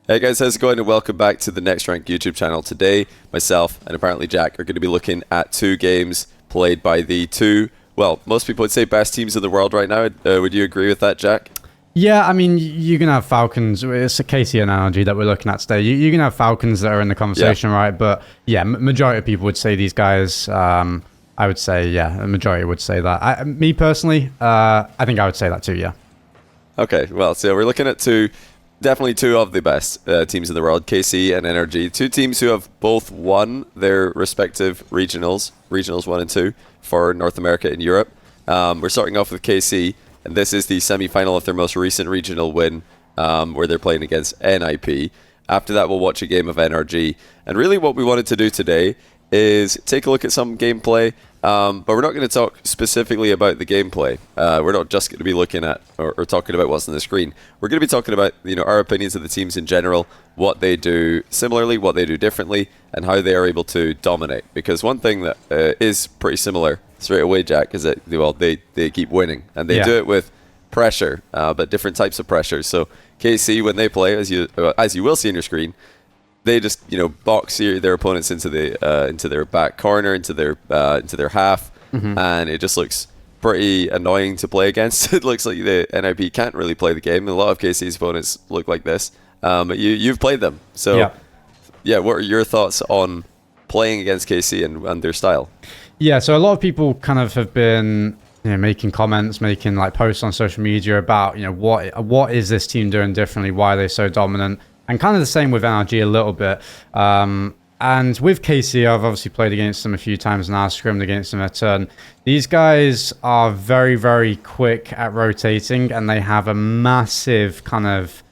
Hey guys, how's it going? And welcome back to the Next Rank YouTube channel. Today, myself and apparently Jack are going to be looking at two games played by the two, well, most people would say best teams in the world right now. Would you agree with that, Jack? Yeah, I mean, you're going to have Falcons. It's a KC and NRG that we're looking at today. You're going to have Falcons that are in the conversation, right? But yeah, majority of people would say these guys. I would say, yeah, a majority would say that. Me personally, I think I would say that too, yeah. Okay, well, so we're looking at definitely two of the best teams in the world, KC and NRG. Two teams who have both won their respective regionals 1 and 2 for North America and Europe. We're starting off with KC, and this is the semi-final of their most recent regional win, where they're playing against NIP. After that, we'll watch a game of NRG. And really what we wanted to do today is take a look at some gameplay, but we're not going to talk specifically about the gameplay. We're not just going to be looking at or talking about what's on the screen. We're going to be talking about our opinions of the teams in general, what they do similarly, what they do differently, and how they are able to dominate. Because one thing that is pretty similar straight away, Jack, is that they keep winning, and they do it with pressure, but different types of pressure. So KC, when they play, as you will see on your screen, they just box their opponents into their back corner, into their half, and it just looks pretty annoying to play against. It looks like the NIP can't really play the game. A lot of KC's opponents look like this, but you've played them, so yeah. What are your thoughts on playing against KC and their style? Yeah, so a lot of people kind of have been making comments, making like posts on social media about what is this team doing differently, why are they so dominant. And kind of the same with NRG a little bit. And with KC, I've obviously played against them a few times now, scrimmed against them a ton. These guys are very, very quick at rotating, and they have a massive kind of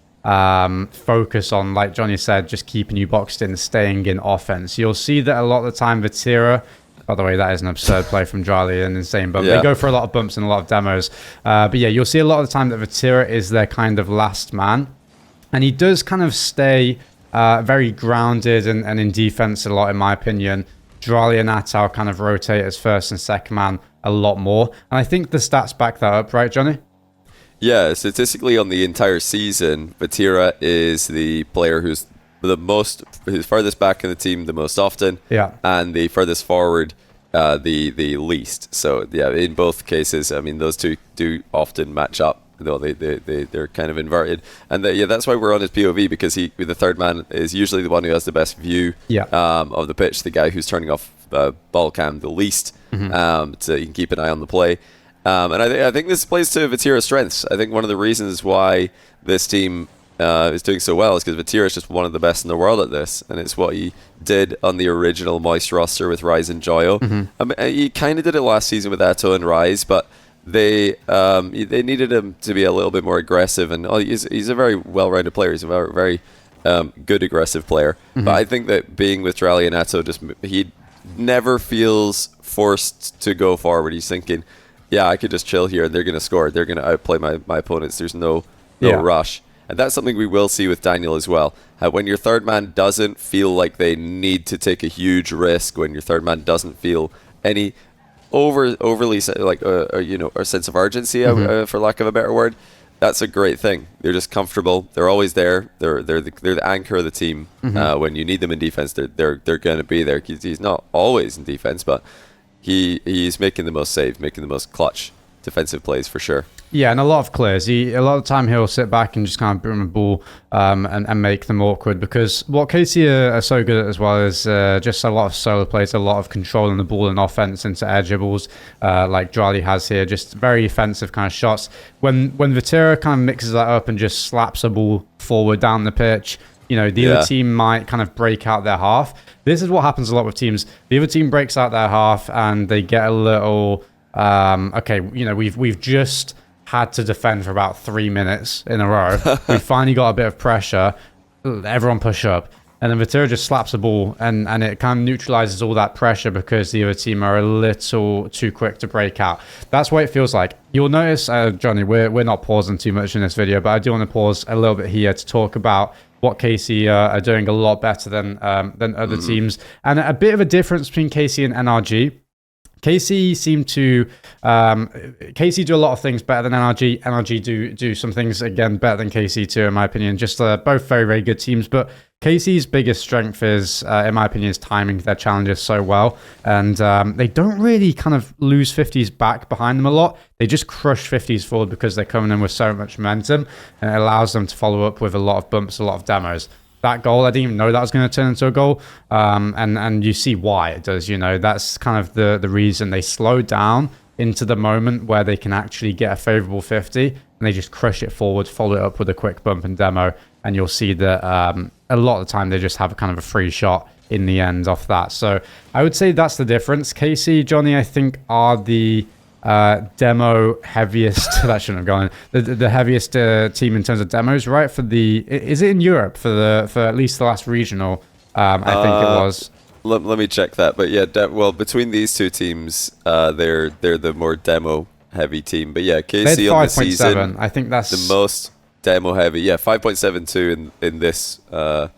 focus on, like Johnny said, just keeping you boxed in, staying in offense. You'll see that a lot of the time, Vatira, by the way, that is an absurd play from Jolly and insane, but they go for a lot of bumps and a lot of demos. But yeah, you'll see a lot of the time that Vatira is their kind of last man. And he does kind of stay very grounded and in defense a lot, in my opinion. Drali and Atau kind of rotate as first and second man a lot more. And I think the stats back that up, right, Johnny? Yeah, statistically on the entire season, Vatira is the player who's furthest back in the team the most often, and the furthest forward the least. So yeah, in both cases, I mean, those two do often match up. Though they're kind of inverted, and that's why we're on his POV, because the third man is usually the one who has the best view of the pitch, the guy who's turning off ball cam the least, so you can keep an eye on the play. And I think this plays to Vatira's strengths. I think one of the reasons why this team is doing so well is because Vatira is just one of the best in the world at this, and it's what he did on the original Moist roster with Rise and Joyo. I mean, he kind of did it last season with Atto and Rise, but they needed him to be a little bit more aggressive, and he's a very well-rounded player. He's a very, very good aggressive player. But I think that being with Drali and Atto, he never feels forced to go forward. He's thinking, yeah, I could just chill here and they're going to score. They're going to outplay my opponents. There's no rush. And that's something we will see with Daniel as well. When your third man doesn't feel like they need to take a huge risk, when your third man doesn't feel any overly like a sense of urgency, for lack of a better word, that's a great thing. They're just comfortable. They're always there. They're the anchor of the team. When you need them in defense, they're going to be there. He's not always in defense, but he's making the most saves, making the most clutch defensive plays for sure. Yeah, and a lot of clears. A lot of the time he'll sit back and just kind of bring the ball and make them awkward, because what KC are so good at as well is just a lot of solo plays, a lot of controlling the ball and offense into air dribbles, like Drali has here, just very offensive kind of shots. When Vatira kind of mixes that up and just slaps a ball forward down the pitch, the other team might kind of break out their half. This is what happens a lot with teams. The other team breaks out their half and they get a little, we've just had to defend for about 3 minutes in a row. We finally got a bit of pressure. Everyone push up. And then Vatira just slaps the ball, and it kind of neutralizes all that pressure because the other team are a little too quick to break out. That's what it feels like. You'll notice, Johnny, we're not pausing too much in this video, but I do want to pause a little bit here to talk about what KC are doing a lot better than other teams. And a bit of a difference between KC and NRG KC seem to KC do a lot of things better than NRG. NRG do some things again better than KC too, in my opinion. Just both very, very good teams. But KC's biggest strength is, in my opinion, is timing their challenges so well, and they don't really kind of lose 50s back behind them a lot. They just crush 50s forward because they're coming in with so much momentum, and it allows them to follow up with a lot of bumps, a lot of demos. That goal, I didn't even know that was going to turn into a goal, and you see why it does. That's kind of the reason they slow down into the moment where they can actually get a favorable 50, and they just crush it forward, follow it up with a quick bump and demo, and you'll see that a lot of the time they just have a kind of a free shot in the end off that. So I would say that's the difference. KC, Johnny, I think are the demo heaviest that shouldn't have gone the heaviest team in terms of demos, right? Is it in Europe for at least the last regional? I think it was. Let me check that, but yeah, well, between these two teams, they're the more demo heavy team. But yeah, KC on the season, I think that's the most demo heavy. Yeah, 5.72 in this for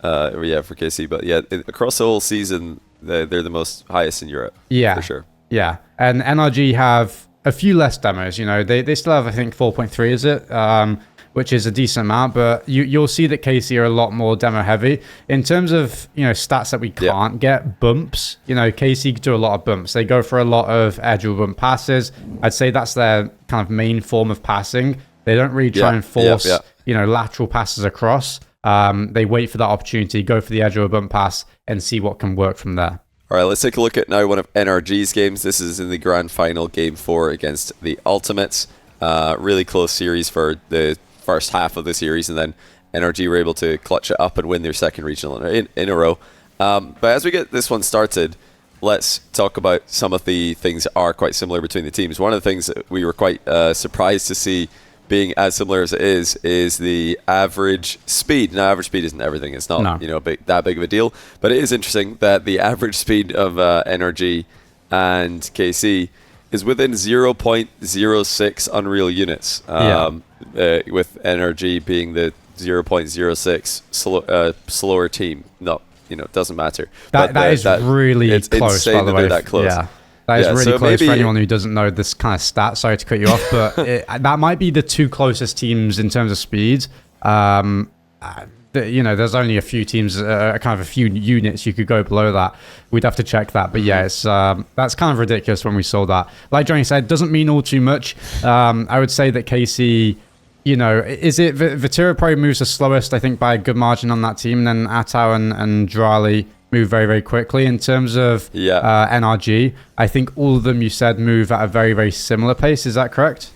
KC. But yeah, across the whole season, they're the most highest in Europe. Yeah, for sure. Yeah, and NRG have a few less demos. They still have, I think, 4.3, is it? Which is a decent amount, but you'll see that KC are a lot more demo heavy. In terms of, stats that we can't get, bumps, KC do a lot of bumps. They go for a lot of edge or bump passes. I'd say that's their kind of main form of passing. They don't really try and force, lateral passes across. They wait for that opportunity, go for the edge or a bump pass, and see what can work from there. All right, let's take a look at now one of NRG's games. This is in the grand final, game 4 against the Ultimates. Really close series for the first half of the series, and then NRG were able to clutch it up and win their second regional in a row. But as we get this one started, let's talk about some of the things that are quite similar between the teams. One of the things that we were quite surprised to see being as similar as it is the average speed. Now, average speed isn't everything. It's not that big of a deal, but it is interesting that the average speed of NRG and KC is within 0.06 Unreal units, with NRG being the 0.06 slower team. No, it doesn't matter. That is really it's close, insane by the way. They're that close. Yeah. That is really close for anyone who doesn't know this kind of stat. Sorry to cut you off, but that might be the two closest teams in terms of speed. There's only a few teams, kind of a few units you could go below that. We'd have to check that. But yeah, it's that's kind of ridiculous when we saw that. Like Johnny said, doesn't mean all too much. I would say that KC, is it Vatira probably moves the slowest, I think, by a good margin on that team. Then Atau and Drali move very, very quickly. In terms of NRG, I think all of them, you said, move at a very, very similar pace. Is that correct?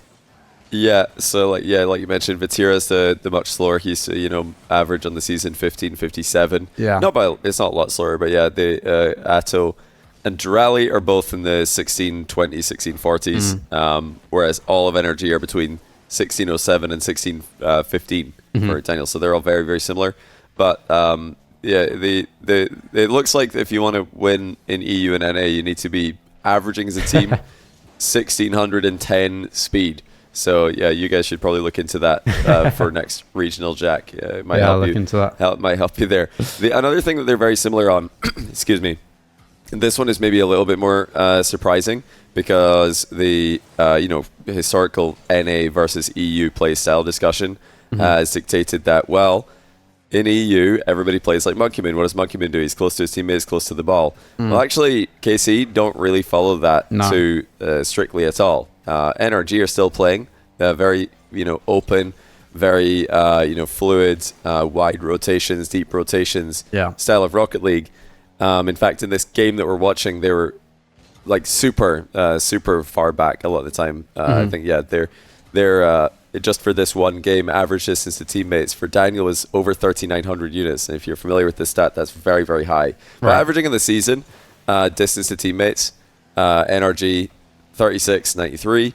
Yeah, so like you mentioned, Vatira's the much slower. He's average on the season 15.57. Yeah, it's not a lot slower, but yeah, the Atto and Drali are both in the 16.20, 16.40s, whereas all of NRG are between 16.07 and 16.15 for Daniel. So they're all very, very similar, but it looks like if you want to win in EU and NA, you need to be averaging as a team 1610 speed. So yeah, you guys should probably look into that for next regional, Jack. It might help you. Into that. Might help you there. Another thing that they're very similar on, excuse me, this one is maybe a little bit more surprising because the historical NA versus EU play style discussion has dictated that in EU, everybody plays like Monkeyman. What does Monkeyman do? He's close to his teammates, close to the ball. Well, actually, KC don't really follow that too strictly at all. NRG are still playing very, open, very, fluid, wide rotations, deep rotations, style of Rocket League. In fact, in this game that we're watching, they were like super far back a lot of the time. I think, they're just for this one game, average distance to teammates for Daniel was over 3,900 units. And if you're familiar with this stat, that's very, very high. But averaging in the season, distance to teammates, NRG 36.93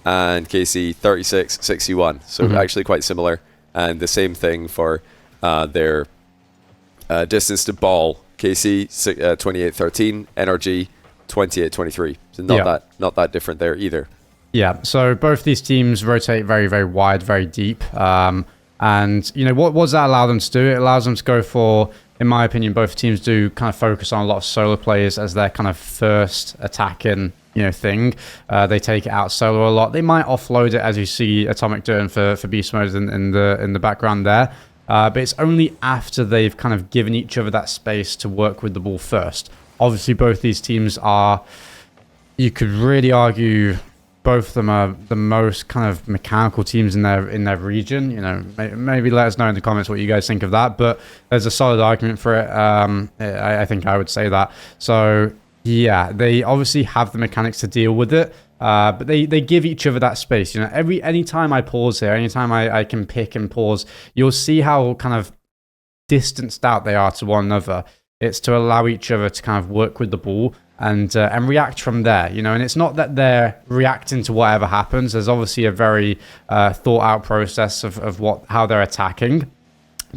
and KC 36.61. So actually quite similar. And the same thing for their distance to ball. KC 28.13, NRG 28.23. So not that different there either. Yeah, so both these teams rotate very, very wide, very deep. And, what does that allow them to do? It allows them to go for, in my opinion, both teams do kind of focus on a lot of solo players as their kind of first attacking thing. They take it out solo a lot. They might offload it, as you see Atomic doing for beast mode in the background there. But it's only after they've kind of given each other that space to work with the ball first. Obviously, both these teams are, you could really argue, both of them are the most kind of mechanical teams in their region. Maybe let us know in the comments what you guys think of that. But there's a solid argument for it. I think I would say that. So yeah, they obviously have the mechanics to deal with it. But they give each other that space. Anytime I pause here, anytime I can pick and pause, you'll see how kind of distanced out they are to one another. It's to allow each other to kind of work with the ball and react from there. And it's not that they're reacting to whatever happens. There's obviously a very thought out process of how they're attacking.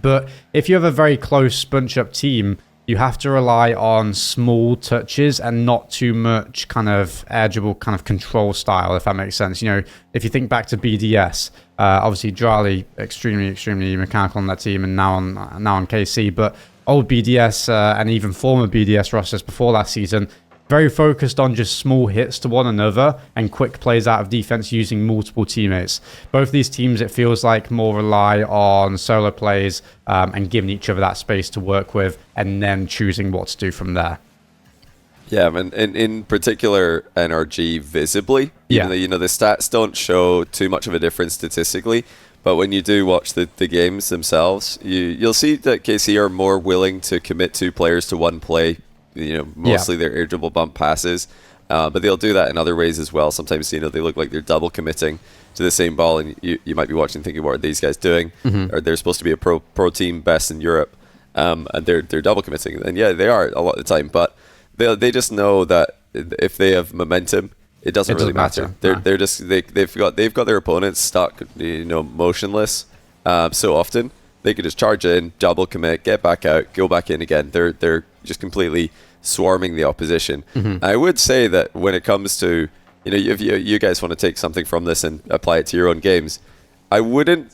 But if you have a very close bunch up team, you have to rely on small touches and not too much kind of edgeable kind of control style, if that makes sense. If you think back to BDS, obviously Drali extremely, extremely mechanical on that team, and now on KC, but old BDS and even former BDS rosters before last season, very focused on just small hits to one another and quick plays out of defense using multiple teammates. Both these teams, it feels like, more rely on solo plays and giving each other that space to work with and then choosing what to do from there. Yeah, and in particular, NRG visibly, even though the stats don't show too much of a difference statistically, but when you do watch the games themselves, you'll see that KC are more willing to commit two players to one play. Mostly their air dribble bump passes, but they'll do that in other ways as well. Sometimes they look like they're double committing to the same ball, and you might be watching thinking, what are these guys doing? Or they're supposed to be a pro team best in Europe, and they're double committing, and yeah, they are a lot of the time, but they just know that if they have momentum, it doesn't really matter. They've got their opponents stuck motionless so often. They could just charge in, double commit, get back out, go back in again. They're just completely swarming the opposition. I would say that when it comes to, if you guys want to take something from this and apply it to your own games, I would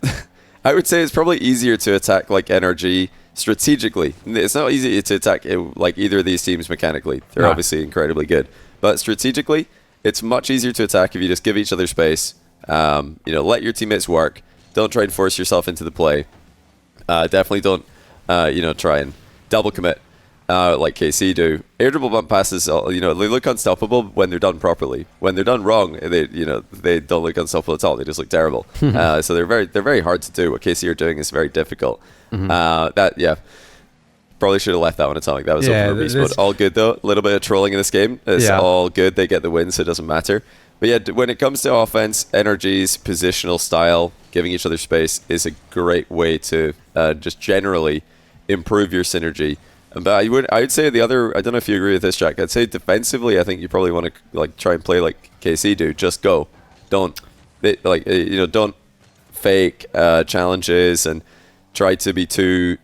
say it's probably easier to attack like NRG strategically. It's not easy to attack like either of these teams mechanically. They're obviously incredibly good. But strategically, it's much easier to attack if you just give each other space. Let your teammates work. Don't try and force yourself into the play. Definitely don't, try and double commit like KC do. Air dribble bump passes, they look unstoppable when they're done properly. When they're done wrong, they don't look unstoppable at all. They just look terrible. So they're very hard to do. What KC are doing is very difficult. Probably should have left that one Atomic. That was over beast mode. All good though. A little bit of trolling in this game. It's all good. They get the win, so it doesn't matter. But yeah, when it comes to offense, NRG's positional style, giving each other space, is a great way to just generally improve your synergy. But I would say the other, I don't know if you agree with this, Jack. I'd say defensively, I think you probably want to try and play like KC do. Just go. Don't fake challenges and try to be too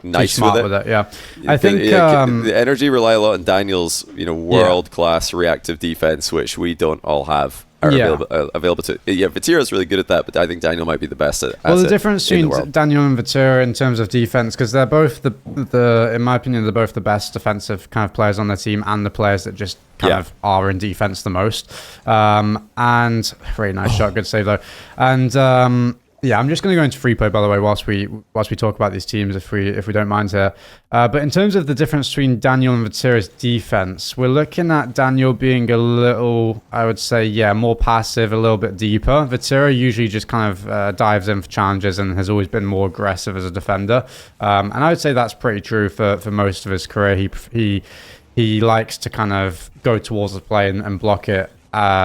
nice with it. Yeah, I think the NRG rely a lot on Daniel's world-class reactive defense, which we don't all have available to. Yeah, Vatira's really good at that, but I think Daniel might be the best at it. Well, the difference between Daniel and Vatira in terms of defense, because they're both in my opinion, they're both the best defensive kind of players on their team and the players that just kind of are in defense the most. And very nice shot, good save though. And yeah, I'm just going to go into free play, by the way, whilst we talk about these teams, if we don't mind here. But in terms of the difference between Daniel and Vatira's defense, we're looking at Daniel being a little, I would say, more passive, a little bit deeper. Vatira usually just kind of dives in for challenges and has always been more aggressive as a defender. And I would say that's pretty true for most of his career. He likes to kind of go towards the play and block it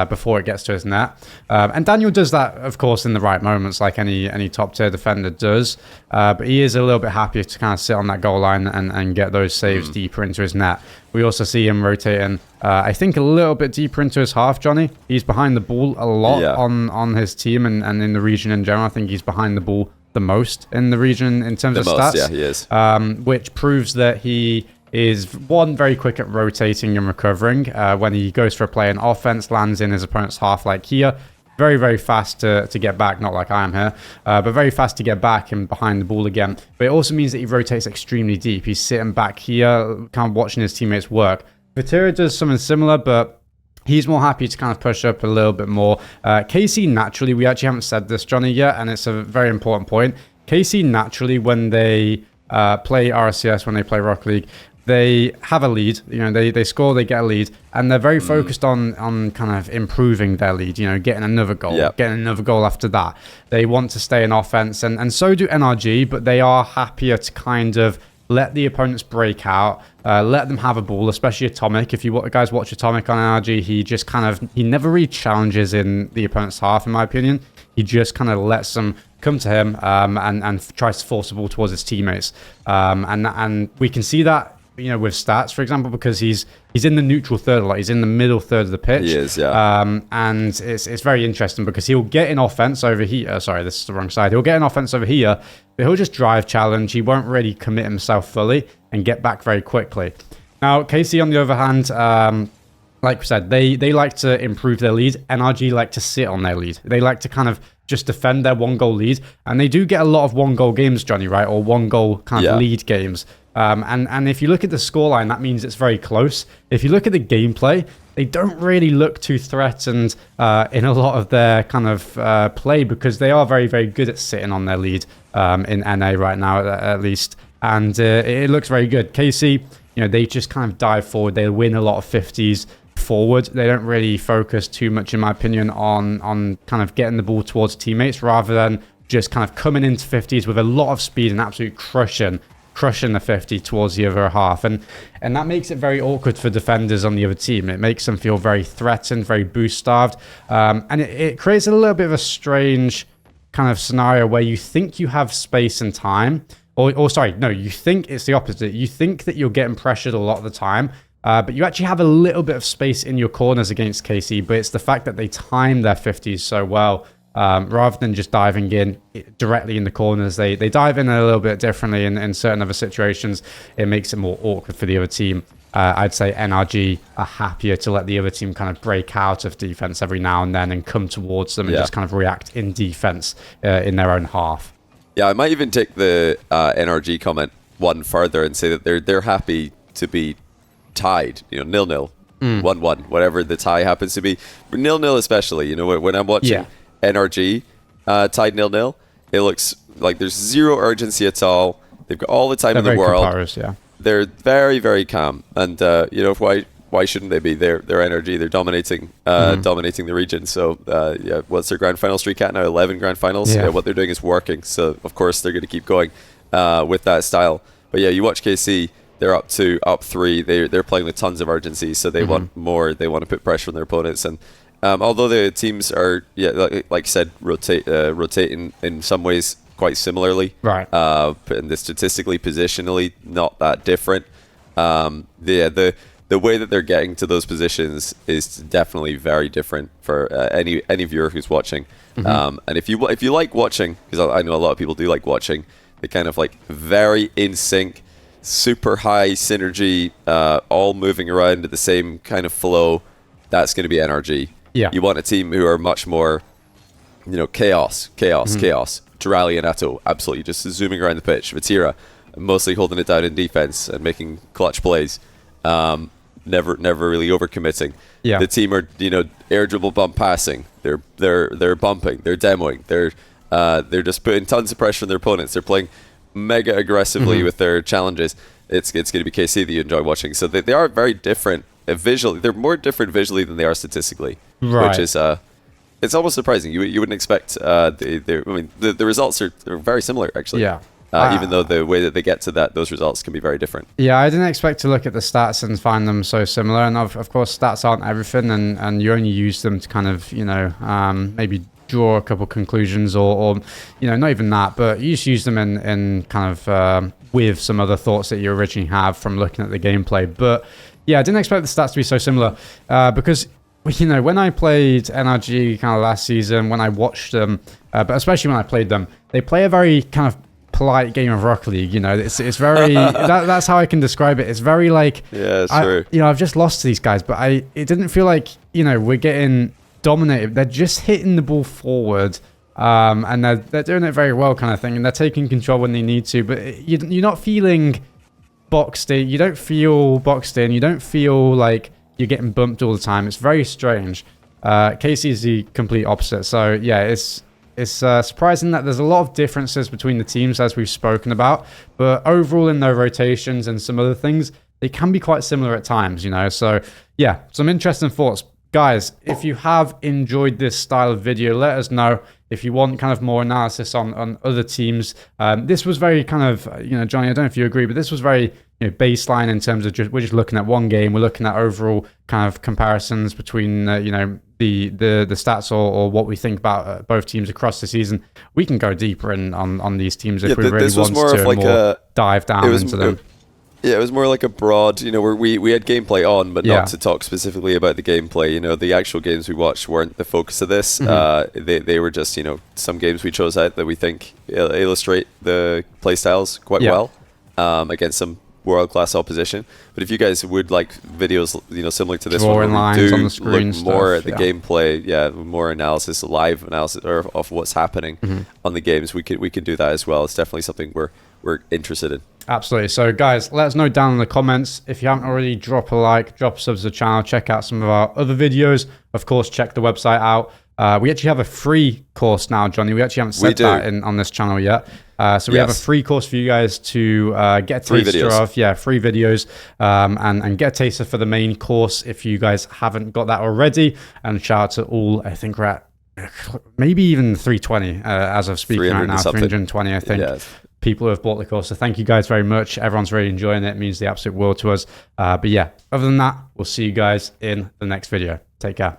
before it gets to his net. And Daniel does that, of course, in the right moments, like any top-tier defender does. But he is a little bit happier to kind of sit on that goal line and get those saves deeper into his net. We also see him rotating, I think, a little bit deeper into his half, Johnny. He's behind the ball a lot on his team and in the region in general. I think he's behind the ball the most in the region in terms of stats. Yeah, he is. Which proves that he is very quick at rotating and recovering. When he goes for a play in offense, lands in his opponent's half like here, very fast to get back, not like I am here, but very fast to get back and behind the ball again. But it also means that he rotates extremely deep. He's sitting back here, kind of watching his teammates work. Vatira does something similar, but He's more happy to kind of push up a little bit more. KC naturally, we actually haven't said this, Johnny, yet, and it's a very important point. KC naturally, when they play RCS, when they play Rocket League, they have a lead. They score, they get a lead, and they're very focused on kind of improving their lead. Getting another goal, getting another goal after that. They want to stay in offense, and so do NRG, but they are happier to kind of let the opponents break out, let them have a ball, especially Atomic. If you guys watch Atomic on NRG, he never really challenges in the opponent's half, in my opinion. He just kind of lets them come to him and tries to force the ball towards his teammates. And we can see that, with stats, for example, because he's in the neutral third a lot. He's in the middle third of the pitch. He is, yeah. And it's very interesting because he'll get in offense over here. Sorry, this is the wrong side. He'll get in offense over here, but he'll just drive challenge. He won't really commit himself fully and get back very quickly. Now, KC, on the other hand, like we said, they like to improve their lead. NRG like to sit on their lead. They like to kind of just defend their 1-goal lead. And they do get a lot of 1-goal games, Johnny, right? Or 1-goal kind of lead games. And if you look at the scoreline, that means it's very close. If you look at the gameplay, they don't really look too threatened in a lot of their kind of play because they are very, very good at sitting on their lead in NA right now, at least. And it looks very good. KC, they just kind of dive forward. They win a lot of 50s forward. They don't really focus too much, in my opinion, on kind of getting the ball towards teammates rather than just kind of coming into 50s with a lot of speed and absolutely crushing the 50 towards the other half. And that makes it very awkward for defenders on the other team. It makes them feel very threatened, very boost starved. And it creates a little bit of a strange kind of scenario where you think you have space and time. Or sorry, no, you think it's the opposite. You think that you're getting pressured a lot of the time. But you actually have a little bit of space in your corners against KC, but it's the fact that they time their 50s so well. Rather than just diving in directly in the corners, they dive in a little bit differently in certain other situations. It makes it more awkward for the other team. I'd say NRG are happier to let the other team kind of break out of defense every now and then and come towards them and just kind of react in defense in their own half. Yeah, I might even take the NRG comment one further and say that they're happy to be tied, 0-0, 1-1, whatever the tie happens to be. 0-0 especially, when I'm watching NRG tied 0-0, it looks like there's zero urgency at all. They've got all the time in the world. They're very, very calm, and why shouldn't they be? They're NRG. They're dominating the region. So what's their grand final streak at now? 11 grand finals. Yeah, what they're doing is working. So of course they're going to keep going with that style. But yeah, you watch KC. They're up 3. They're playing with tons of urgency. So they want more. They want to put pressure on their opponents. And although the teams are, like I said, rotating in some ways quite similarly, right? And statistically, positionally, not that different. The way that they're getting to those positions is definitely very different for any viewer who's watching. And if you like watching, because I know a lot of people do like watching, the kind of like very in sync, super high synergy, all moving around at the same kind of flow, that's going to be NRG. Yeah. You want a team who are much more, chaos. Durali and Atto, absolutely just zooming around the pitch. Vatira, mostly holding it down in defense and making clutch plays. Never really overcommitting. Yeah. The team are, air dribble bump passing. They're bumping. They're demoing. They're just putting tons of pressure on their opponents. They're playing mega aggressively with their challenges. It's going to be KC that you enjoy watching. So they are very different visually. They're more different visually than they are statistically, which is it's almost surprising. You wouldn't expect the results are very similar actually. Yeah. Even though the way that they get to those results can be very different. Yeah, I didn't expect to look at the stats and find them so similar. And of course, stats aren't everything, and you only use them to kind of maybe draw a couple conclusions or not even that, but you just use them in kind of with some other thoughts that you originally have from looking at the gameplay. But yeah, I didn't expect the stats to be so similar because when I played NRG kind of last season, when I watched them, but especially when I played them, they play a very kind of polite game of Rocket League. It's very that's how I can describe it. It's very like, sure. I've just lost to these guys, but it didn't feel like we're getting dominated. They're just hitting the ball forward, and they're doing it very well, kind of thing, and they're taking control when they need to. But you're not feeling boxed in. You don't feel boxed in. You don't feel like you're getting bumped all the time. It's very strange. KC is the complete opposite. So yeah, it's surprising that there's a lot of differences between the teams, as we've spoken about, but overall in their rotations and some other things, they can be quite similar at times, you know. So yeah, some interesting thoughts. Guys, if you have enjoyed this style of video, let us know. If you want kind of more analysis on other teams, this was very kind of, you know, Johnny, I don't know if you agree, but this was very, you know, baseline in terms of we're just looking at one game. We're looking at overall kind of comparisons between, you know, the stats or what we think about both teams across the season. We can go deeper on these teams if we really want to dive down into them. Yeah, it was more like a broad, you know, where we had gameplay on, but not to talk specifically about the gameplay. You know, the actual games we watched weren't the focus of this. They were just, you know, some games we chose out that we think illustrate the playstyles quite well against some world-class opposition. But if you guys would like videos, you know, similar to this drawing one, lines on the screen, look more at the gameplay, more analysis, live analysis of what's happening on the games, we can do that as well. It's definitely something we're interested in. Absolutely. So guys, let us know down in the comments. If you haven't already, drop a like, drop subs to the channel, check out some of our other videos. Of course, check the website out. We actually have a free course now, Johnny. We actually haven't said that on this channel yet. So we have a free course for you guys to get a taster of. Yeah, free videos and get a taster for the main course if you guys haven't got that already. And shout out to all, I think we're at maybe even 320 as of speaking right now, 320 I think. Yes. People who have bought the course. So thank you guys very much. Everyone's really enjoying it. It means the absolute world to us. But yeah, other than that, we'll see you guys in the next video. Take care.